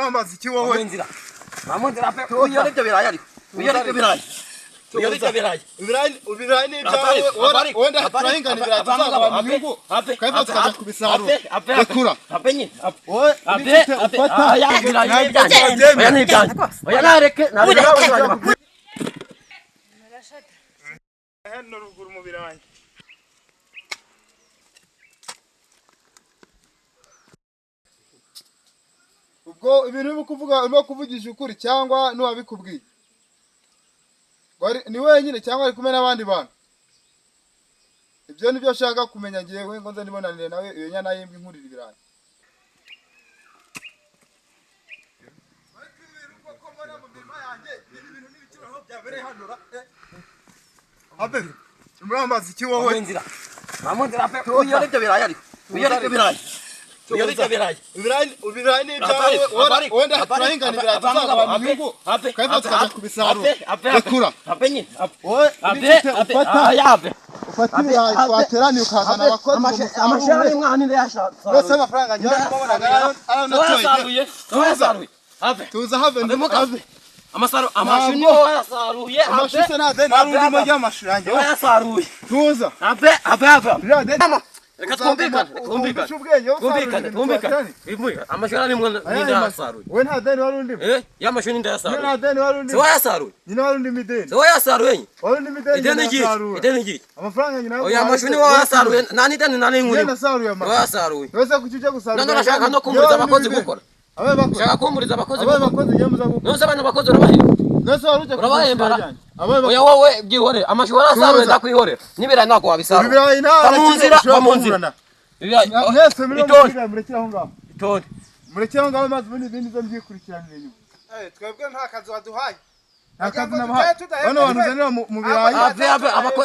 uramaze iki wowe inzira mamunzira pe uyore ibyo birayi ariko uyore ibyo birayi uyore ibyo birayi ubirayi ni ibyawe wenda turahinga ibirayi tuzagabana inyungu kaifa tukaja kubisarura rekura wowe ufata ya birayi oya ni ibyanjye oya nareke hano ruguru mu birayi ubwo ibintu urimo kuvugisha ukuri cyangwa n'uwabikubwiye ni wenyine cyangwa ari kumwe n'abandi bantu ibyo nibyo nshaka kumenya ngewe ngo nze nibonanire nawe iyo nyana y'imbwa inkurira ibirayi abe muramaze iki wowe inzira mamunzira pe uyore ibyo birayi ariko uyore ibyo birayi uyore ibyo birayi ubirayi ni ibyawe wenda turahinga ibirayi tuzagabana inyungu kaifa tukaja kubisarura rekura wowe ufata ibirayi twateraniye ukazana abakozi amashara y'umwana ndayashaka mbese amafaranga njyewe nabonaga arasaruye tuza have amashu niyo wayasaruye amashu se nta deni wari urimo ry'amashu yanjye wayasaruye tuza reka twumvikane amashara ni mwana ndayasaruye we nta deni wari urimo y'amashu ni ndayasaruye nta deni wari urimo se wayasaruye nyine wari urimo ideni se wayasaruye wari urimo ideni giki amafaranga nyine oya amashu ni wayasaruye nta n'ideni nta n'inkuru nasaruye amashu wayasaruye wese kuki ujya gusarura none urashaka no kumuriza abakozi gukora shaka kumuriza abakozi nose abana bakozi urabahemba oya wowe byihore amashu warasaruye ndakwihorera n'ibirayi ntabwo wabisarura bamunzira itonde murekeraho ngaho maze ubundi ibindi zo mbyikurikiranire nyuma twebwe nta kazi waduhaye nta kazi nabahaye bano bantu uzanira mu birayi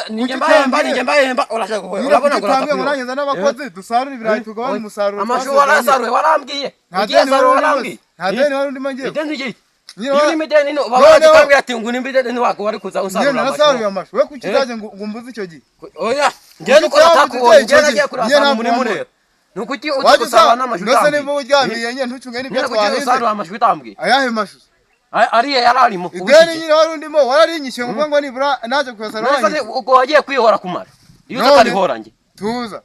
ninjye mbahemba urashaka kuvuga urabona ngo uratambwe murangiza n'abakozi dusarura ibirayi tugabane umusaruro amashu warasaruye warambwiye ugiye sarura warambwiye nta deni wari urimo ngewe ideni giki iyo ni mideni no bakambwira ati ngo nimideni ni wako wari kuza usarura amashu nasaruye amashu we kuki utaje ngo mbuze icyo gihe oya njye nuko natakubonye njye nagiye kurasana muri murera nukuki utusarura n'amashu ndose niba uryamiye nyine ntucunge n'ibyo twahinze usarura amashu bitambwiye ayahe mashu ariye yararimo ideni nyine wari undimo wararinyishyuye ngo nibura naje kuyasarura wanjye ubwo wagiye kwihora kumara iyo utarihora njye tuza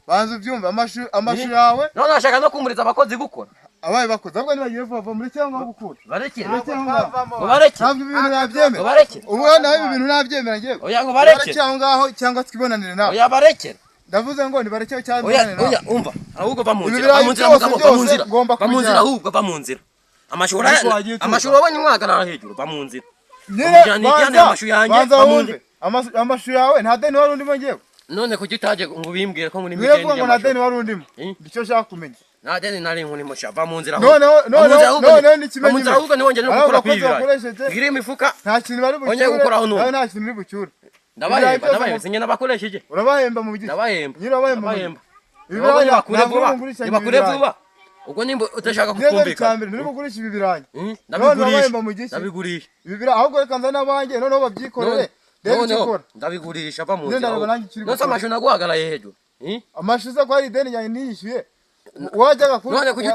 banza ubyumva amashu yawe none ashaka no kumuriza abakozi gukora abaye bakoze ahubwo nibagiye vuba muri cyangwa gukura barekere ntabwo ibintu nabyemera ubu nawe ibi bintu nabyemera ngewe oya ngo barekere cyangwa cyangwa twibonanire nawe oya barekere ndavuze ngo nibarekere cyangwa ibonanire nawe oya umva ahubwo va mu nzira ahubwo va mu nzira amashuri wabonye umwagarara hejuru va mu nzira amashu yawe nta deni wari undimo ngewe none kuki utaje ngo ubimbwire ko muri mideni ngo nta deni wari undimo icyo nshaka kumenya nta deni nari nkurimo sha va mu nzira none n'ikimenyimenya ahubwo niwongere no gukora kwibirayi ngira imifuka nta kintu bari bucyure nawe nta kintu uri bucyure ndabahemba sinye nabakoresheje urabahemba mu gihe ndabahemba nyine urabahemba ibakure vuba ubwo nimba utashaka kukumvikana nuri bugurisha ibi birayi ndabigurisha ahubwo reka nzane abanjye noneho babyikorere reba icyo ukora ndabigurisha va mu nzira nose amashu naguhagaraye hejuru amashu se ko hari ideni yanjye niyishyuye wajyaga kuri none kuki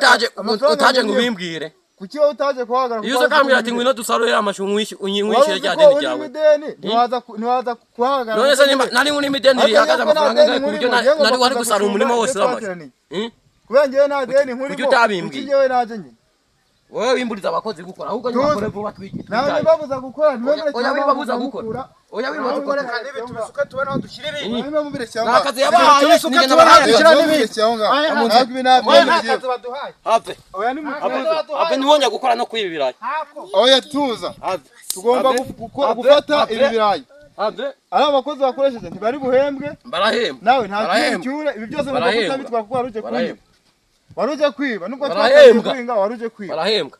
utaje ngo ubimbwire kuki wowe utaje kuhagarara iyo ukambwira ati ngwino dusarure amashu unyishyure rya deni ryawe ntiwaza kuhagarara none se nari muri mideni rihagaze amafaranga angahe ku buryo nari wari gusarura umurima wose w'amashu kubera ngewe nta deni nkurimo kuki utabimbwiye ngewe naje nyine wowe wimburiza abakozi gukora ahubwo ntibakore vuba twigire nawe nibabuza gukora oya wibabuza gukora oya wibabuza gukora nibe tubisuka tubona aho dushyira ibintu niba mubire cyangwa nakazi yabahaye tubisuka tubona aho dushyira n'ibindi cyangwa ntabwo ibi nabyemeye have oya ni have niwongera gukora no kwiba ibirayi oya tuza tugomba gufata ibi birayi ari abakozi bakoresheje ntibari buhembwe barahembwa nawe nta kintu ibi byose bagomba bitwa kuko waruje kwiba waruje kwiba nubwo barahembwa waruje kwiba barahembwa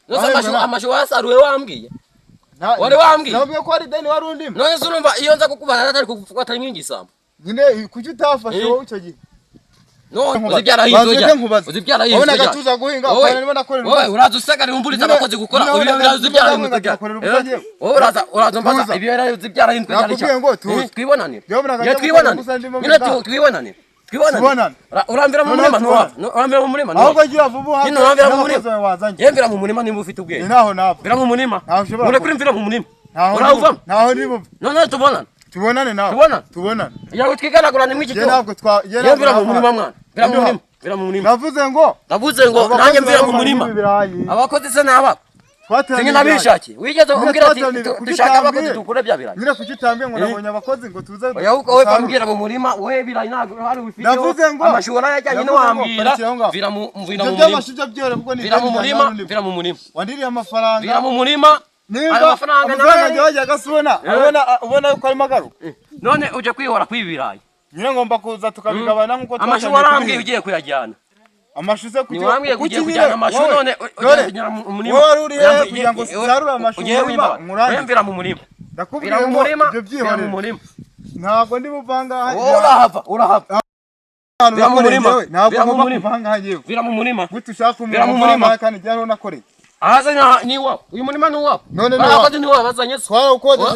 nose amashu wasaruwe wambwiye wari wambwiye nabwiye ko ari deni wari undimo none se urumva iyo nza kukubana atari kugufata nk'ingisambo nyine kuki utafashe wowe icyo gihe no uzibyarahinze wowe nagatuza guhinga ukabona niba nakorera wowe uraza usagara umburiza abakozi gukora uzibyarahinze wowe uraza mbaza ibyo uzibyarahinze cyane cyane twibonanire twibonanire twibonane urambira mu murima urambira mu murima ahubwo gira vuba hafi nyine urambira mu murima yembira mu murima nimba ufite ubwenge naho nabo bira mu murima ure kuri mvira mu murima uravamo naho nibo none tubonane nawe tubonane yawe twigaragurane mwiki cyo yembira mu murima mwana bira mu murima navuze ngo nanjye mvira mu murima abakozi se naba Singi nabishaki wigeze umbwira ati dushaka abakozi dukure bya birayi nyine kukitambiye ngo nabonye abakozi ngo tuze wowe bambwira mu murima we birayi ntago hari ufite amashuri yajyanye no wambwira vira mu murima vira mu murima wandiriye amafaranga vira mu murima ayo mafaranga nawe wajya gasubona ubona uko ari magaro none uje kwihora kwibirayi nyine ngomba kuza tukabigabana nkuko amashuri arambwiye ugiye kuyajyana amashuze kugiye kujyana amashu none umurima wari uri kugira ngo sarura amashu murambira mu murima ndakubwira mu murima mu murima ntabwo ndi buvanga urahava vira mu murima ntabwo mu murima hagiye vira mu murima gutu ushaka umurima kandi jyaro nakoreye ahazanya ni wawe uyu murima ni wawe none abakozi ni wawe bazanye twara ukodesha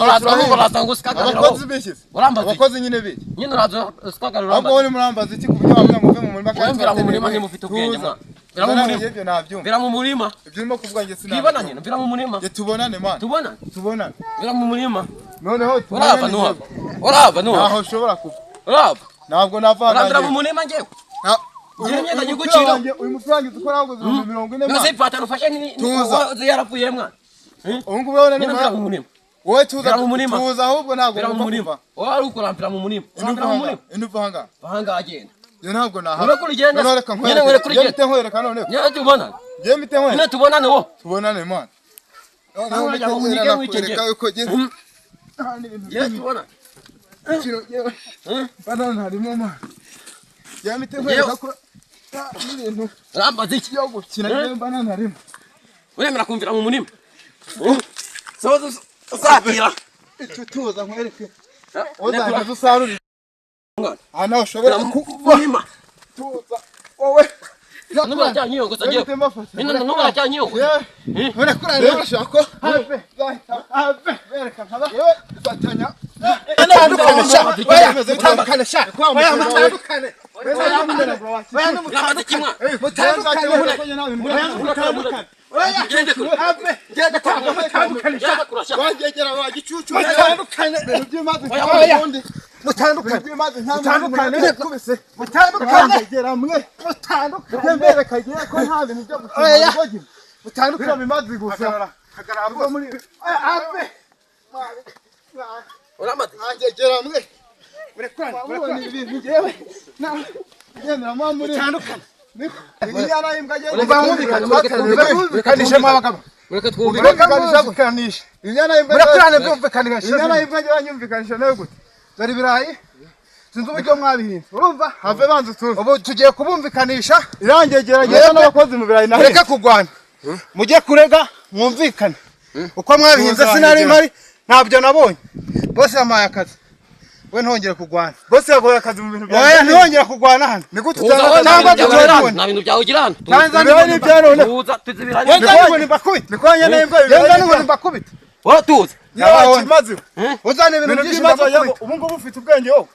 uratanga usikagarira abakozi bishyize abakozi nyine biki nyine uraza usikagarira ahubwo uri murambaza iki kubyo wamwe muve mu murima kandi vira mu murima nimufite ubwenge mwana vira mu murima ibyo nabyumva vira mu murima ibyo urimo kuvuga nge sinabona twibona nyine vira mu murima tubonane man tubonane vira mu murima noneho urava naho ushobora kuva urava ntabwo navanga vira mu murima ngewe Jenya da nyugo uyu musangi dukora ngo 40 Nose patano fashe ni yarapfuye mwana. Ungu wewe ni mu murima. Wowe tuza ahubwo ntabwo mu murima. Wari ukurampira mu murima. Induvanga. Bahanga agenda. Yo ntabwo naha. Ura kuri genda. Nyine ngere kuri genda. Mite nkwereka none. Nyine tubona. Je mite nkwereka. Nyine tubonane wo. Tubonane man. None ya mu nige wikenge. Ye tubona. Banana harimo man. Je mite nkwereka ko n'ibintu ramba ziki yo gukina banana harimo. Uremera kumvira mu murima. Sozo sakira. Tutuza nkwereke. Oza dusarura. Ana ushobora kumurima. Tuza. Wowe. Numara cyanyiyo gusa giye. Numara cyanyiyo. Ora kura rero shako. Have. Bereka nkaba. Yewe batanya. Tandukane sha. Waya mutandukane. Waya mutandukane kimwa. Mutandukane. Oya gende kure. Gende tandukane sha. Wagegera wagicucu. Mutandukane. Oya. Mutandukane kubise mutandukane gera mwe mutandukane mbere kagiye ko nta bintu byo gukina mutandukane bimazi gusa hagarabwo muri abe uramaze agegera mwe urekurana ibintu jewe na gendera mwa muri mutandukane Inyana imbwa je twumvikanisha abagabo ureke twumvikanisha gukanisha inyana imbwa murekurane byumvikanisha inyana imbwa je banyumvikanisha nayo gute Zari birayi sinzi uburyo mwabihinze urumva have banze tuzi ubu tugiye kubumvikanisha irangegera gera n'abakozi mu birayi nahe reka kugwana mujye kurega mwumvikane uko mwabihinze sinari mari ntabyo nabonye bose yamaye akazi we ntongera kugwana bose yagoye akazi mu bintu byawe oya ntongera kugwana hano ni gute cyangwa dutorana na bintu byawe girana Tanzania ni byarone tuza tuzibiranye niko ni bakubita niko nyene imbwa yenda ni bakubita wo tuza kimaze uzane ibintu by'imaze ubu ngubu ufite ubwenge wowe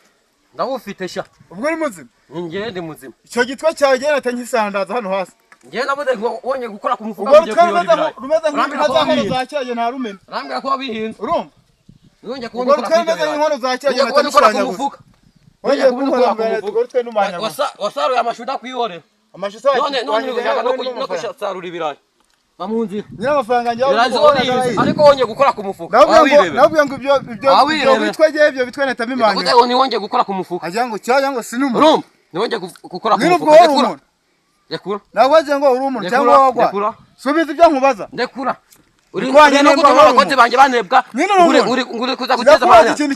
ndabufite sha ubwo uri muzima ngiye ndi muzima icyo gitwa cyawe gera tanyisandaza hano hasi ngiye nabuze ngo wonye gukora ku mufuka ubwo rumeze nk'inkono za cyaje nta rumena rambira ko wabihinze urumva nonye kubona ko rumeze nk'inkono za cyaje nta gukora ku mufuka wonye kubona ubwo twe n'umanya wasaruye amashuda kwihorera amashuda none ujaga no kusarura ibirayi bamunzi nyina amafaranga njye ariko wonye gukora ku mufuka nabwiye ngo ibyo bitwegeye ibyo bitwe neta bimanye uko ni wonye gukora ku mufuka ajya ngo cyangwa ngo sinumwe urumva ni wonye gukora ku mufuka ndekura nabwaje ngo uri umuntu cyangwa wagwa subiza ibyo nkubaza ndekura uri no gutuma abakozi banje banebwa uri kuza guteza amana uri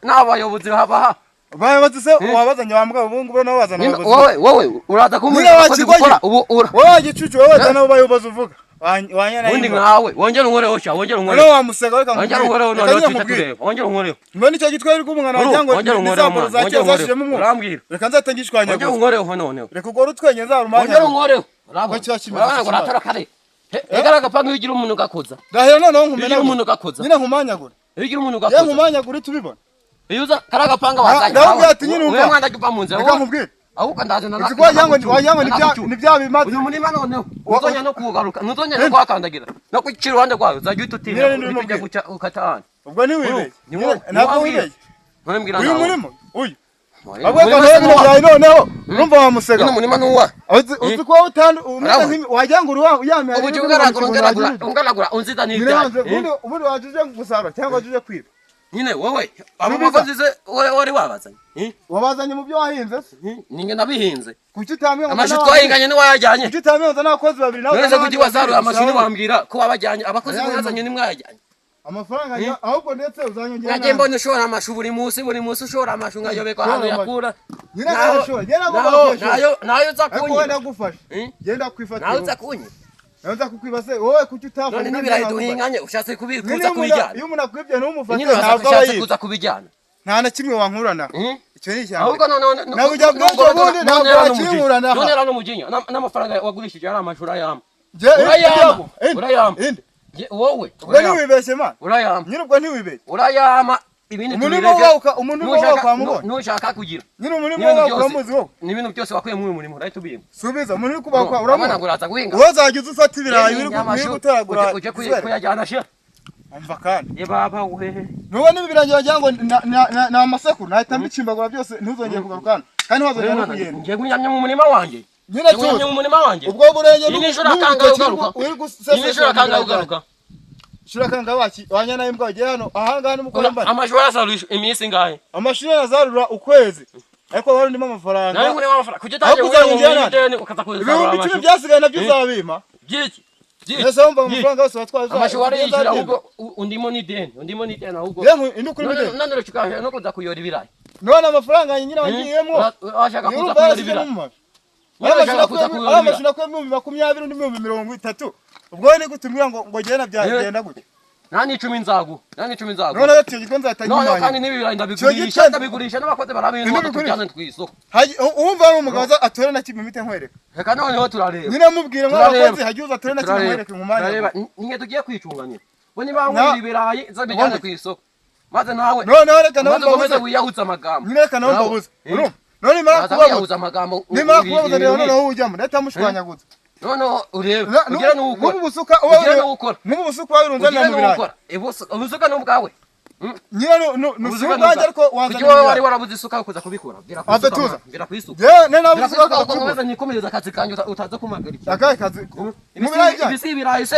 n'abayobozi habaha Bayobozi se wabazanye wambwa ubungu bwo nawe wazana abayobozi wowe uraza kumubwira abakozi gukora ubu wowe gicucu wowe zana abayobozi uvuga wanyana undi nkawe wongera unkoreho sha wongera unkoreho no wamusega reka wongera unkoreho none tutureba wongera unkoreho ngo nicyo gitwere rw'umwana wanjye ngo nizamboro zacyo zashijemo umwe urambwira reka nzatangishwanya wongera unkoreho none reka ugora utwenye zarumanya wongera unkoreho urabona ngo ratara kare egaraga panga ugira umuntu gakoza dahera none nkumena umuntu gakoza nyine nkumanyagura ugira umuntu gakoza ya nkumanyagura tubibona Yuza karagapanga wasanye. Ndabwira ati nyine umva. Wewe mwana cyupa munze. Reka nkubwire. Ahubwo ndazana na. Wajyango ni bya bimaze. Uyu munima noneho. Uzonya no kugaruka. Nuzonya no kwakandagira. No kucira ruhande rwawe uzajya ututinya. Ukijya guca ukatana. Ubwo ni wibeye. Ntabwo wibeye. Uyu murimo uyu. Abwego none noneho urumva wamusega. Uyu munima nuwa. Uzi ko wajyango uyamye. Ubu ungaragura unzita ni ibyaye. Ubundi wajuje gusarura cyangwa wajuje kwiba. Nyine wowe abo bakozi ze wari wabazanye. Wabazanye mu byo wahinze se? Ninge nabihinze. Kuki utamye amashu twahinganye ni wayajyanye. Kuki utamye n'abakozi babiri nawe. Neze kuki wazaruye amashuri wambwira ko wabajyanye abakozi mwazanye ni mwajyanye. Amafaranga ahubwo ndetse uzanyongera. Naje mbona ushora amashu buri munsi ushora amashu ngayobeka hano yakura. Nayo zakunye. Wenda gufasha. Genda kwifatira. Nayo zakunye. Naza kukwibase wowe kuki utafanya. None nibirayi duhinganye ushatse kubikuza kubijyana. Iyo umuntu akwibye n'umufata ntabwo aba kuza kubijyana. Nta na kimwe wankurana. Icyo ni cyane. Ahubwo none nawe ujya bwongo bundi ntabwo wakimurana. None rano mujinya n'amafaranga wagurishije ari amashuri yama. Urayama. Wowe ntiwibeshye man. Urayama. Nyine ubwo ntiwibeshye. Urayama ibintu umuntu wawe kwa mugo. Nushaka kugira. Nyine umuntu wawe uramuzi wowe. Ni ibintu byose wakuye mu murimo urahita ubiyemo. Subiza umuntu kuba kwa uramuzi. Abana guraza guhinga. Wozagize ufata ibirayi uri gutaragura. Uje kuyajyana sha. Umva kandi. Ye baba we. Nubona ibirangi wagira na amasekuru nahita mbikimbagura byose ntuzongeye kugarukana. Kandi wazongera no kugenda. Ngiye kunyamya mu murima wanje. Nyine tunyamya mu murima wanje. Ubwo burenge n'injura kanga ugaruka. N'injura kanga ugaruka. Shura kanga baki wanyana imbwa wagiye hano ahangana umukora mbana. Amashuri asarusha iminsi ngahe. Amashuri azarura ukwezi. Ariko wari ndimo amafaranga. Nawe muri amafaranga. Kujya ngo ukaza kuzarura amashuri. Ibintu byasigaye nabyo uzabima. Giki. Nese wumva amafaranga yose watwaza. Amashuri yishyura ahubwo undimo ni deni ahubwo. None rucikaje no kuza kuyora ibirayi. None amafaranga nyine wagiyemo. Washaka kuza kuyora ibirayi. Amashuri akwemwe 20 undi 30. Ubwo ni gutumira ngo genda byagenda gute. Nani 10 nzagu. None ati giko nzatanya imana. None kandi n'ibirayi ndabigurisha n'abakoze barabintu tujyane twiso. Umva mu mugaza atore na kimwe mite nkwereka. Reka noneho turareba. Nyine mubwire ngo abakozi hagiye atore na kimwe nkwereka nkumanya. Turareba ninge tugiye kwicunganira. Bo ni bangwira ibirayi zabijyane twiso. Maze nawe. None reka nawe mbabuze wiyahutsa amagambo. Nyine reka nawe mbabuze. None mara kubabuza amagambo. Ni mara kubabuza rero noneho ujyamo ndeta mushwanyaguza. No urebe ugira n'ukora n'ubusuka wabirunza na mubirayi ubusuka n'ubwawe nyine n'usuka ariko wanzanye wari warabuze isuka kuza kubikora bira kwisuka ne nabusuka kuza nikomereza akazi kanje utaza kumagarika akaye kazi mubirayi bya ibisi birayi se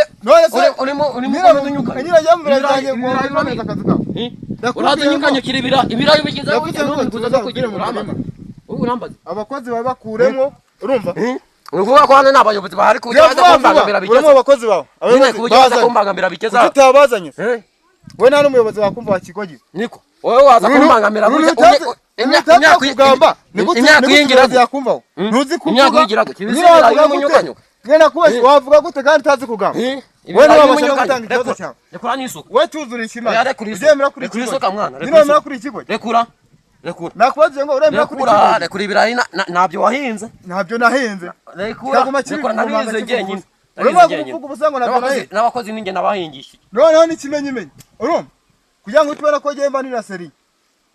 urimo kumenyuka nyine ya mubirayi zanjye kukomeza akazi kawe uradunyukanye kiribira ibirayi bikiza kuza kugira urambaza abakozi babakuremo urumva uvuga ko hano nabayobozi bahari kujaza kumbangambira bikeza urimo abakozi bawe nyine kujaza kumbangambira bikeza utabazanye we nta n'umuyobozi wakumva wakigogize niko wowe waza kumbangambira imyaka kugamba imyaka yingira yakumvaho ntuzi kuvuga imyaka yingira kibisira y'umunyukanyuka ngena kubaza wavuga gute kandi utazi kugamba we nta wabasha gutanga ikibazo cyawe rekura n'isuku we tuzura ikimana uryemera kuri isuka mwana rekura kuri ikigo rekura nakubaze ngo uremera kuri ikigo rekura ibirayi ntabyo wahinze ntabyo nahinze rekura nabihinze njyenyine urumva kuvuga ubusango nabyo nahinze n'abakozi ninjye nabahingishije noneho n'ikimenyimenyi urumva kugira ngo utubona ko gemba ni raseri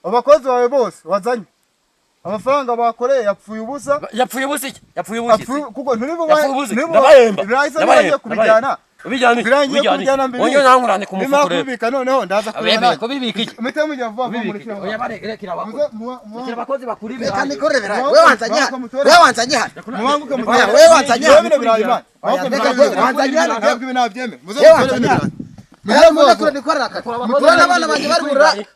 abakozi bawe bose wazanye amafaranga bakoreye yapfuye ubusa kuko nturibo ndabahemba ibirayi kubijyana bijyana onyo nangurane ku mufuko rero kubika noneho ndaza kubona ko bibika iki mete mujya vuba oya bare rekira abakozi bakuri ibirayi kandi korera wewe wanzanye wewe wanzanye bino birayi man wanzanye ntabwo ibi nabyeme muze munda kure nikorera kati mutura abana banje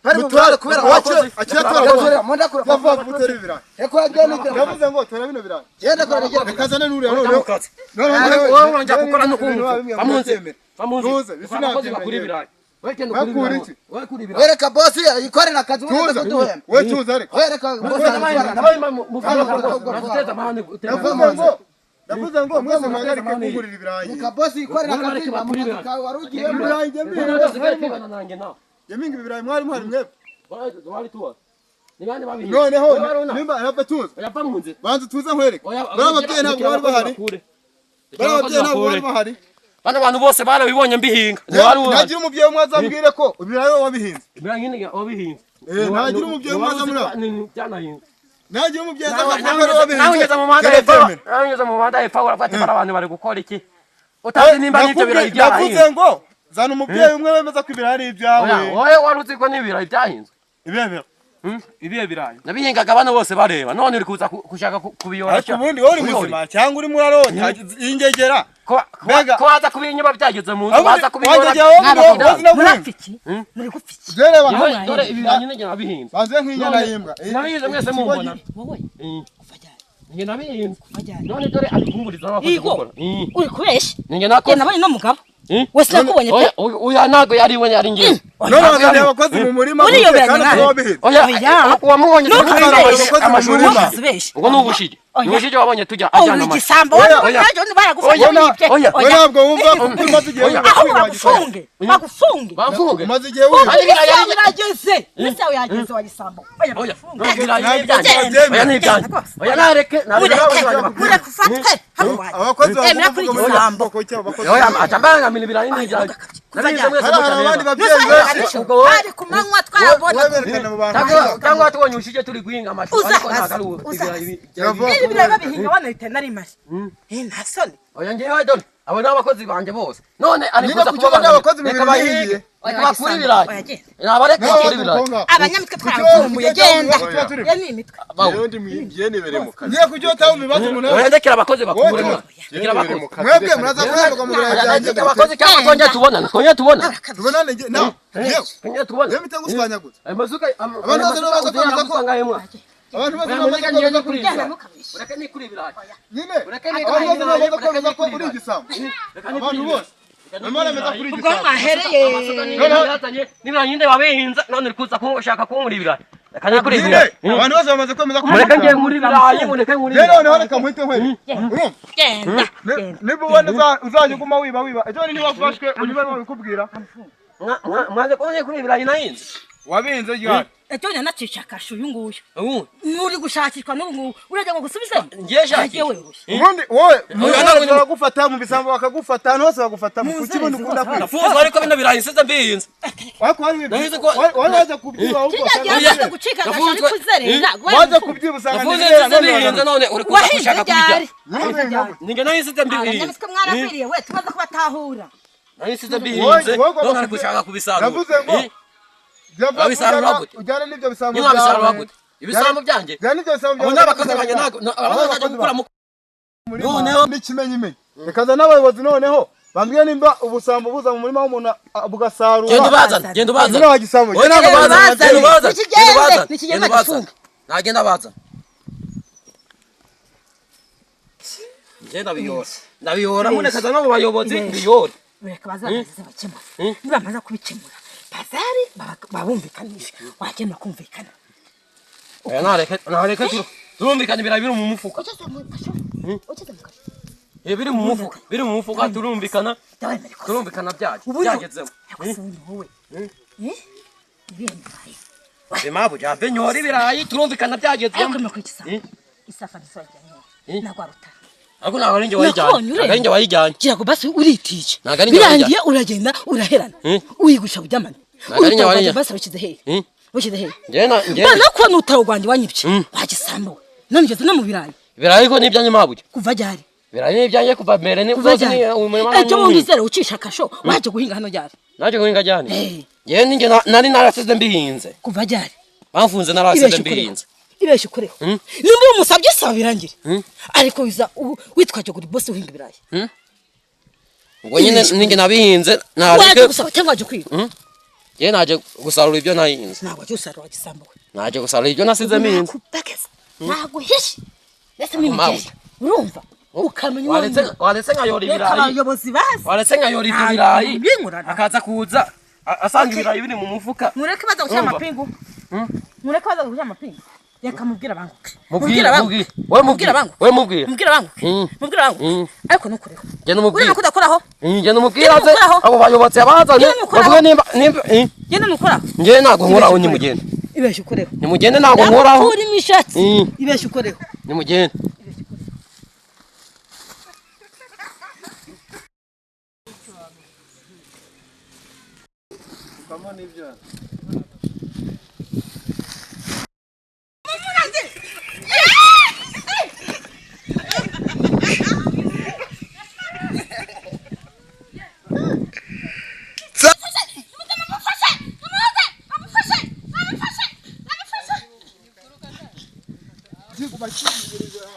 bari kubera abakozi akira munda kure bavuga gutera ibirayi eko agene yavuze ngo tora bino birayi genda kure nigera rekazane nuriya noneho wowe wanja gukora no kumva bamunze abakozi bakuri ibirayi wereka bosi yikorera akazi we tuza ariko wereka yavuze ngo mwese muhagarike kugurira ibirayi reka bosi yikorera akazi wari ugiye ibirayi yaminga ibirayi mwari mwebwe noneho nimba yava tuza banza tuza nkwereke barababyeyi ntabwo bari bahari bano bantu bose barabibonye mbihinga nagira umubyeyi umwe azambwire ko ibirayi wabihinze ibirayi nyine wabihinze ntagira umubyeyi mwaza muri aho ntagira umubyeyi nawe mu muhanda hepfo urafata abantu bari gukora iki utazi nimba n'ibyo birayi byahinzwe navuze ngo zana umubyeyi umwe wemeza ko ibirayi ari ibyawe wowe wari uzi ko n'ibirayi byahinzwe ibihe birayi nabihingaga abana bose bareba none uri kuza gushaka kubiyora ariko ubundi wowe uri muzima cyangwa urimo urarota ingegera ko waza kubinyuba byageze mu nzu baza kubiyora murafiki muri gupfiki dore ibirayi nyine nabihinze banze nk'inyana y'imbwa nabihinze mwese mumbona wowe ninge nabihinze none dore ari kumburiza abakozi gukora uri kubeshya ninge nako nabonye no mugabo wese nakubonye pe oya ntago yari we yari ngiye none bazanye abakozi mu murima oya wamubonye amashuri ngo nubushije nubushije wabonye tujya ajyana igisambo baragufasha oya ntabwo wumva kuko umaze igihe bagufunge umaze igihe wumva yageze mbese yawe yageze wa gisambo oya nibyanjye oya nareke mureke ufatwe abakozi emera kuri igisambo oya atambangamira ibirayi n'ibyanjye nabihinze mwese abandi babyeyi benshi ari ku manywa twarabona cyangwa tubonye ushije turi guhinga amashu ariko ntago ari ibirayi ibirayi babihinga bana bitari mari nta soni oya ngewe dore abo ni abakozi banjye bose none ari kuza kuba abakozi mu bintu bihiye bakura ibirayi nabareka bakura ibirayi abanyamitwe twarabumbuye genda yani imitwe niye kujya utaho mibazo umuntu wendekera abakozi bakuremo ndekera abakozi mwebwe muraza kureba mu birayi byanjye abakozi cyangwa twongeye tubonana tubonane nawe twongeye tubonana yewe mitanguswanya gute amazuka abantu bose baza kwemeza ko abantu bose baza kuri ureke ni kuri ibirayi nyine abantu bose baza kwemeza ko uri igisambo abantu bose namara kuri ubwo mwahereye nibirayi nyinde wabihinze none uri kuza kushaka kunkura ibirayi reka ni kuri ibirayi abantu bose bamaze kwemeza ko mureke ngiye muri ibirayi mureke muri ibirayi rero reka muhite nkwe genda niba ubona uzajya uguma wiba ejo niba wafashwe unyuma babikubwira mwaze kubonye kuri ibirayi nahinze wabinze ryari ejo nanacisha kashu uyu nguyu nuri gushakishwa n'ubu urajya ngo gusubize ngiye shaki ubundi wowe ntabwo bagufata mu bisambo bakagufata hano hose bagufata mu kuki bundi ukunda kwiga nafunzwe ariko bino birayi nsize mbihinze wako wari waje kubyiba ahubwo yaje gucika kashu ari kuzerera waje kubyiba usanga nsize mbihinze none uri kuza gushaka kubijya ninge nahinze mbihinze nyamitwe mwarapiriye we tumaze kubatahura nahinze mbihinze none ari gushaka kubisarura navuze ngo babisarura gute ujyana n'ibyo bisambo byawe babisarura gute ibisambo byanjye jyana n'ibyo bisambo byawe n'abakozi banjye ntago abazajya gukura mu noneho n'ikimenyimenyi rekaza n'abayobozi noneho bambwiye nimba ubusambo buza mu murima w'umuntu bugasarura genda ubazana nta gisambo genda ubazana nagenda bazana genda ndabiyora murekaza no mu bayobozi biyore reka bazabaza bakemura nibamaza kubikemura bazari babumvikanisha wagenda kumvikana oya nareke turumvikana ibirayi biri mu mufuka biri mu mufuka turumvikana byagezemo impamvu jave nyora ibirayi turumvikana byagezemo isafa nisojya nagwaruta ariko ntabwo ari njye wayijyanye gira ngo basi uritice birangiye uragenda uraherana uyigusha kujyamana uragenda basi bakize hehe bana ko nutawugwanje wanyibye wagisambo none ngeze no mu birayi ko nibyanjye mabuye kuva ryari birayi nibyanjye kuva mbere ni kuva ryari cyo mungizere ucisha kasho waje guhinga hano ryari naje guhinga ryari yewe ninjye nari narasize mbihinze kuva ryari bamfunze narasize mbihinze ibeshye kureho nimba umusabye saba birangire ariko wiza witwaje kuri boss uhinga ibirayi ubwo nyine ninjye nabihinze waje gusaba cyangwa waje kwiga yewe naje gusarura ibyo nahinze ntabwo waje gusarura wagisambuwe naje gusarura ibyo nasize mbihinze ntabwo hishi ndetse n'imigezi urumva ukamenya waretse nkayora ibirayi abayobozi bazi waretse nkayora ibyo birayi akaza kuza asanga ibirayi biri mu mufuka mureke baza gushyira amapingu mureke baza gushyira amapingu reka mubwira banguke ariko nukureho genda kudakoraho genda umubwira abo bayobozi abazanye bavuga nimba genda nukoraho ngewe ntabwo nkoraho nimugende ibeshye ukoreho nimugende ntabwo nkoraho uri mishatsi ibeshye ukoreho nimugende kiguma kibirira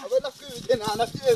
abana kwibye nta nafiye